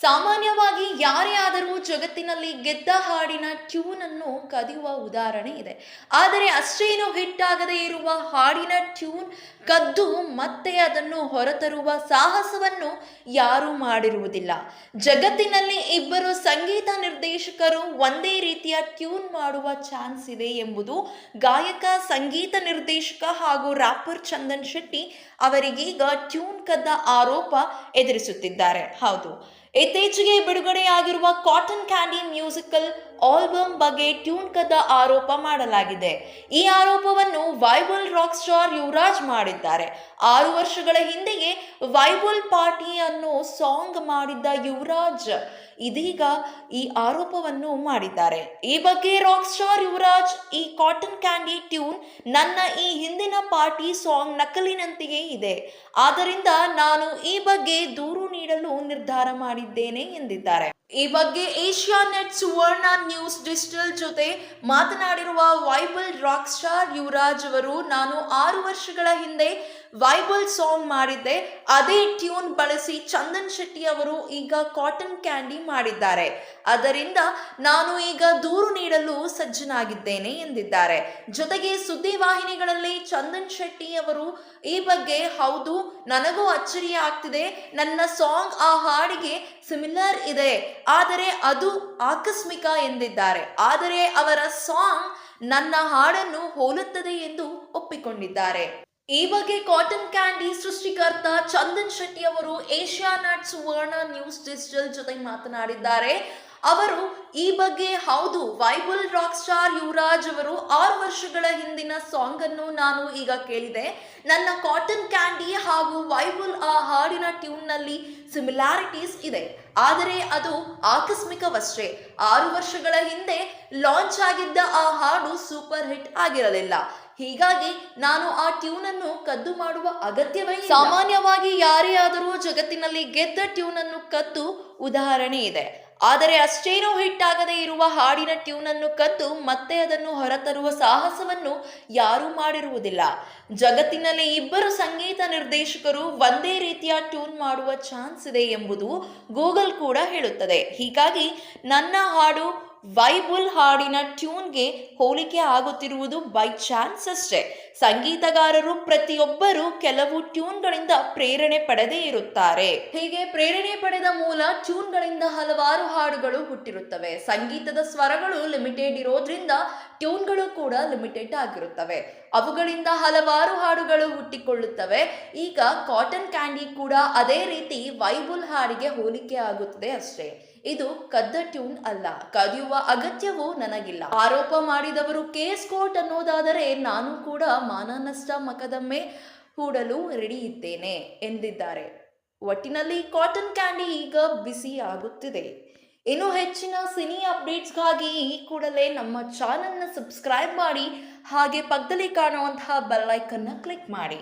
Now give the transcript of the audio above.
ಸಾಮಾನ್ಯವಾಗಿ ಯಾರೇ ಆದರೂ ಜಗತ್ತಿನಲ್ಲಿ ಗೆದ್ದ ಹಾಡಿನ ಟ್ಯೂನ್ ಅನ್ನು ಕದಿಯುವ ಉದಾಹರಣೆ ಇದೆ. ಆದರೆ ಅಷ್ಟೇನು ಹಿಟ್ ಆಗದೇ ಇರುವ ಹಾಡಿನ ಟ್ಯೂನ್ ಕದ್ದು ಮತ್ತೆ ಅದನ್ನು ಹೊರತರುವ ಸಾಹಸವನ್ನು ಯಾರೂ ಮಾಡಿರುವುದಿಲ್ಲ. ಜಗತ್ತಿನಲ್ಲಿ ಇಬ್ಬರು ಸಂಗೀತ ನಿರ್ದೇಶಕರು ಒಂದೇ ರೀತಿಯ ಟ್ಯೂನ್ ಮಾಡುವ ಚಾನ್ಸ್ ಇದೆ ಎಂಬುದು ಗಾಯಕ, ಸಂಗೀತ ನಿರ್ದೇಶಕ ಹಾಗೂ ರ್ಯಾಪರ್ ಚಂದನ್ ಶೆಟ್ಟಿ ಅವರಿಗೀಗ ಟ್ಯೂನ್ ಕದ್ದ ಆರೋಪ ಎದುರಿಸುತ್ತಿದ್ದಾರೆ. ಹೌದು, ಇತ್ತೀಚೆಗೆ ಬಿಡುಗಡೆಯಾಗಿರುವ ಕಾಟನ್ ಕ್ಯಾಂಡಿ ಮ್ಯೂಸಿಕಲ್ ಆಲ್ಬಮ್ ಬಗ್ಗೆ ಟ್ಯೂನ್ ಕದ್ದ ಆರೋಪ ಮಾಡಲಾಗಿದೆ. ಈ ಆರೋಪವನ್ನು ವೈಬಲ್ ರಾಕ್ ಸ್ಟಾರ್ ಯುವರಾಜ್ ಮಾಡಿದ್ದಾರೆ. 6 ವರ್ಷಗಳ ಹಿಂದೆಯೇ ವೈಬಲ್ ಪಾರ್ಟಿ ಅನ್ನೋ ಸಾಂಗ್ ಮಾಡಿದ್ದ ಯುವರಾಜ್ ಇದೀಗ ಈ ಆರೋಪವನ್ನು ಮಾಡಿದ್ದಾರೆ. ಈ ಬಗ್ಗೆ ರಾಕ್ ಸ್ಟಾರ್ ಯುವರಾಜ್, ಈ ಕಾಟನ್ ಕ್ಯಾಂಡಿ ಟ್ಯೂನ್ ನನ್ನ ಈ ಹಿಂದಿನ ಪಾರ್ಟಿ ಸಾಂಗ್ ನಕಲಿನಂತೆಯೇ ಇದೆ, ಆದ್ದರಿಂದ ನಾನು ಈ ಬಗ್ಗೆ ದೂರು ನೀಡಲು ನಿರ್ಧಾರ ಮಾಡಿದ್ದೇನೆ ಎಂದಿದ್ದಾರೆ. ಈ ಬಗ್ಗೆ ಏಷ್ಯಾನೆಟ್ ಸುವರ್ಣ ನ್ಯೂಸ್ ಡಿಜಿಟಲ್ ಜೊತೆ ಮಾತನಾಡಿರುವ ವೈಬಲ್ ರಾಕ್ ಸ್ಟಾರ್ ಯುವರಾಜ್ ಅವರು, ನಾನು 6 ವರ್ಷಗಳ ಹಿಂದೆ ವೈಬಲ್ ಸಾಂಗ್ ಮಾಡಿದ್ದೆ. ಅದೇ ಟ್ಯೂನ್ ಬಳಸಿ ಚಂದನ್ ಶೆಟ್ಟಿ ಅವರು ಈಗ ಕಾಟನ್ ಕ್ಯಾಂಡಿ ಮಾಡಿದ್ದಾರೆ. ಅದರಿಂದ ನಾನು ಈಗ ದೂರು ನೀಡಲು ಸಜ್ಜನಾಗಿದ್ದೇನೆ ಎಂದಿದ್ದಾರೆ. ಜೊತೆಗೆ ಸುದ್ದಿವಾಹಿನಿಗಳಲ್ಲಿ ಚಂದನ್ ಶೆಟ್ಟಿ ಅವರು ಈ ಬಗ್ಗೆ, ಹೌದು, ನನಗೂ ಅಚ್ಚರಿ ಆಗ್ತಿದೆ, ನನ್ನ ಸಾಂಗ್ ಆ ಹಾಡಿಗೆ ಸಿಮಿಲರ್ ಇದೆ, ಆದರೆ ಅದು ಆಕಸ್ಮಿಕ ಎಂದಿದ್ದಾರೆ. ಆದರೆ ಅವರ ಸಾಂಗ್ ನನ್ನ ಹಾಡನ್ನು ಹೋಲುತ್ತದೆ ಎಂದು ಒಪ್ಪಿಕೊಂಡಿದ್ದಾರೆ. ಈ ಬಗ್ಗೆ ಕಾಟನ್ ಕ್ಯಾಂಡಿ ಸೃಷ್ಟಿಕರ್ತ ಚಂದನ್ ಶೆಟ್ಟಿ ಅವರು ಏಷ್ಯಾನೆಟ್ ಸುವರ್ಣ ನ್ಯೂಸ್ ಡಿಜಿಟಲ್ ಜೊತೆ ಮಾತನಾಡಿದ್ದಾರೆ. ಅವರು ಈ ಬಗ್ಗೆ, ಹೌದು, ವೈಬಲ್ ರಾಕ್ ಸ್ಟಾರ್ ಯುವರಾಜ್ ಅವರು 6 ವರ್ಷಗಳ ಹಿಂದಿನ ಸಾಂಗ್ ಅನ್ನು ನಾನು ಈಗ ಕೇಳಿದೆ. ನನ್ನ ಕಾಟನ್ ಕ್ಯಾಂಡಿ ಹಾಗೂ ವೈಬಲ್ ಆ ಹಾಡಿನ ಟ್ಯೂನ್ ನಲ್ಲಿ ಸಿಮಿಲಾರಿಟೀಸ್ ಇದೆ, ಆದರೆ ಅದು ಆಕಸ್ಮಿಕವಷ್ಟೇ. 6 ವರ್ಷಗಳ ಹಿಂದೆ ಲಾಂಚ್ ಆಗಿದ್ದ ಆ ಹಾಡು ಸೂಪರ್ ಹಿಟ್ ಆಗಿರಲಿಲ್ಲ. ಹೀಗಾಗಿ ನಾನು ಆ ಟ್ಯೂನ್ ಅನ್ನು ಕದ್ದು ಮಾಡುವ ಅಗತ್ಯವೇ ಇಲ್ಲ. ಸಾಮಾನ್ಯವಾಗಿ ಯಾರೇ ಆದರೂ ಜಗತ್ತಿನಲ್ಲಿ ಗೆದ್ದ ಟ್ಯೂನ್ ಅನ್ನು ಕದ್ದು ಉದಾಹರಣೆ ಇದೆ. ಆದರೆ ಅಷ್ಟೇನೂ ಹಿಟ್ ಆಗದೇ ಇರುವ ಹಾಡಿನ ಟ್ಯೂನ್ ಅನ್ನು ಕದ್ದು ಮತ್ತೆ ಅದನ್ನು ಹೊರತರುವ ಸಾಹಸವನ್ನು ಯಾರೂ ಮಾಡಿರುವುದಿಲ್ಲ. ಜಗತ್ತಿನಲ್ಲಿ ಇಬ್ಬರು ಸಂಗೀತ ನಿರ್ದೇಶಕರು ಒಂದೇ ರೀತಿಯ ಟ್ಯೂನ್ ಮಾಡುವ ಚಾನ್ಸ್ ಇದೆ ಎಂಬುದು ಗೂಗಲ್ ಕೂಡ ಹೇಳುತ್ತದೆ. ಹೀಗಾಗಿ ನನ್ನ ಹಾಡು ವೈಬಲ್ ಹಾಡಿನ ಟ್ಯೂನ್ಗೆ ಹೋಲಿಕೆ ಆಗುತ್ತಿರುವುದು ಬೈ ಚಾನ್ಸ್ ಅಷ್ಟೇ. ಸಂಗೀತಗಾರರು ಪ್ರತಿಯೊಬ್ಬರು ಕೆಲವು ಟ್ಯೂನ್ಗಳಿಂದ ಪ್ರೇರಣೆ ಪಡೆದೇ ಇರುತ್ತಾರೆ. ಹೀಗೆ ಪ್ರೇರಣೆ ಪಡೆದ ಮೂಲ ಟ್ಯೂನ್ಗಳಿಂದ ಹಲವಾರು ಹಾಡುಗಳು ಹುಟ್ಟಿರುತ್ತವೆ. ಸಂಗೀತದ ಸ್ವರಗಳು ಲಿಮಿಟೆಡ್ ಇರೋದ್ರಿಂದ ಟ್ಯೂನ್ಗಳು ಕೂಡ ಲಿಮಿಟೆಡ್ ಆಗಿರುತ್ತವೆ. ಅವುಗಳಿಂದ ಹಲವಾರು ಹಾಡುಗಳು ಹುಟ್ಟಿಕೊಳ್ಳುತ್ತವೆ. ಈಗ ಕಾಟನ್ ಕ್ಯಾಂಡಿ ಕೂಡ ಅದೇ ರೀತಿ ವೈಬಲ್ ಹಾಡಿಗೆ ಹೋಲಿಕೆ ಆಗುತ್ತದೆ ಅಷ್ಟೇ. ಇದು ಕದ್ದ ಟ್ಯೂನ್ ಅಲ್ಲ, ಕದಿಯುವ ಅಗತ್ಯವೂ ನನಗಿಲ್ಲ. ಆರೋಪ ಮಾಡಿದವರು ಕೇಸ್ ಕೋರ್ಟ್ ಅನ್ನೋದಾದರೆ ನಾನು ಕೂಡ ಮಾನನಷ್ಟ ಮೊಕದ್ದಮೆ ಹೂಡಲು ರೆಡಿ ಇದ್ದೇನೆ ಎಂದಿದ್ದಾರೆ. ಒಟ್ಟಿನಲ್ಲಿ ಕಾಟನ್ ಕ್ಯಾಂಡಿ ಈಗ ಬಿಸಿ ಆಗುತ್ತಿದೆ. ಇನ್ನು ಹೆಚ್ಚಿನ ಸಿನಿ ಅಪ್ಡೇಟ್ಸ್ಗಾಗಿ ಈ ಕೂಡಲೇ ನಮ್ಮ ಚಾನಲ್ನ ಸಬ್ಸ್ಕ್ರೈಬ್ ಮಾಡಿ, ಹಾಗೆ ಪಕ್ಕದಲ್ಲಿ ಕಾಣುವಂತಹ ಬೆಲ್ ಐಕನ್ನ ಕ್ಲಿಕ್ ಮಾಡಿ.